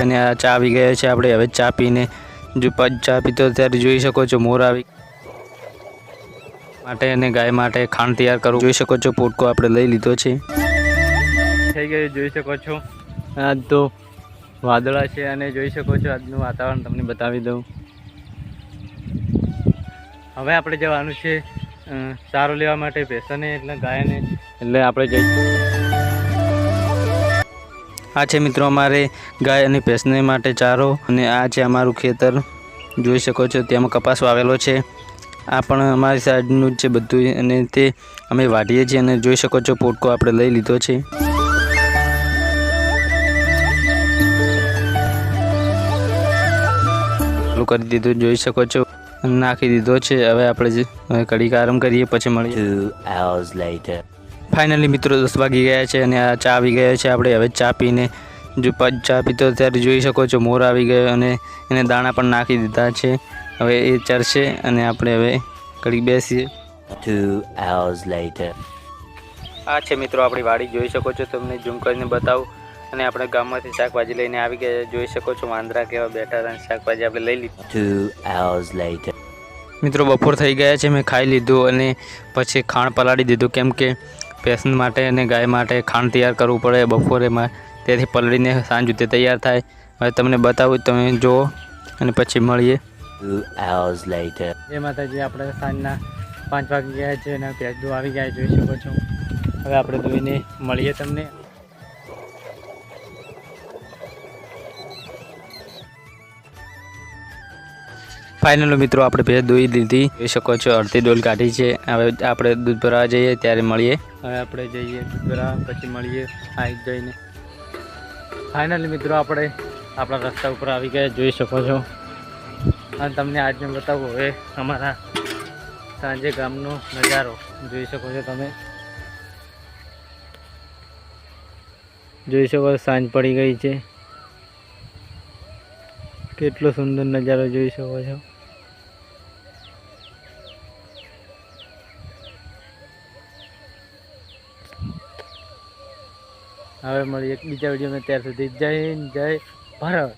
અને આ ચા આવી ગયો છે। આપણે હવે ચા પીને જો ચા પીતો ત્યારે જોઈ શકો છો મોર આવી માટે અને ગાય માટે ખાંડ તૈયાર કરવું જોઈ શકો છો। પોટકો આપણે લઈ લીધો છે થઈ ગયું જોઈ શકો છો। આજ તો વાદળા છે અને જોઈ શકો છો આજનું વાતાવરણ તમને બતાવી દઉં। હવે આપણે જવાનું છે ચારો લેવા માટે ભેંસોને એટલે ગાયને એટલે આપણે જઈશું। આ છે મિત્રો અમારે ગાય અને ભેંસને માટે ચારો અને આ છે અમારું ખેતર જોઈ શકો છો। તેમાં કપાસ વાવેલો છે। આ પણ અમારી સાઈડનું જ છે બધું અને તે અમે વાઢીએ છીએ અને જોઈ શકો છો પોટકો આપણે લઈ લીધો છે। કરી દીધું જોઈ શકો છો નાખી દીધો છે। હવે આપણે કડીક આરામ કરીએ પછી મળીએ। 2 hours later ફાઇનલી મિત્રો 10 વાગી ગયા છે અને આ ચા આવી ગયો છે। આપણે હવે ચા પીને જો ચા પીતો ત્યારે જોઈ શકો છો મોર આવી ગયો અને એને દાણા પણ નાખી દીધા છે। હવે એ ચરશે અને આપણે હવે કડીક બેસીએ। 2 hours later આ છે મિત્રો આપણી વાડી જોઈ શકો છો। તમને ઝૂમ કરીને બતાવું અને આપણે ગામમાંથી શાકભાજી લઈને આવી ગયા જોઈ શકો છો। વાંદરા કેવા બેઠા અને શાકભાજી આપણે લઈ લીધી। 2 hours later મિત્રો બપોર થઈ ગયા છે। મેં ખાઈ લીધું અને પછી ખાંડ પલાળી દીધું કેમ કે ભેંસ માટે અને ગાય માટે ખાંડ તૈયાર કરવું પડે બપોરેમાં। તેથી પલળીને સાંજ સુધી તૈયાર થાય। હવે તમને બતાવું તમે જુઓ અને પછી મળીએ। 2 hours later જય માતાજી। આપણે સાંજના 5 વાગી ગયા છે અને ભેંસ દૂધ આવી ગયા જોઈ શકો છો। હવે આપણે દોઈને મળીએ તમને। ફાઇનલ મિત્રો આપણે ભેંસ દોઈ દીધી જોઈ શકો છો। અડધી ડોલ કાઢી છે। હવે આપણે દૂધ ભરવા જઈએ ત્યારે મળીએ। હવે આપણે જઈએ દૂધ ભરવા પછી મળીએ આ જઈને। ફાઇનલી મિત્રો આપણે આપણા રસ્તા ઉપર આવી ગયા જોઈ શકો છો। અને તમને આજે બતાવું હવે અમારા સાંજે ગામનો નજારો જોઈ શકો છો। તમે જોઈ શકો સાંજ પડી ગઈ છે। કેટલો સુંદર નજારો જોઈ શકો છો। હવે મળીએ એક બીજા વિડીયોમાં। ત્યાર સુધી જય હિન્દ જય ભારત।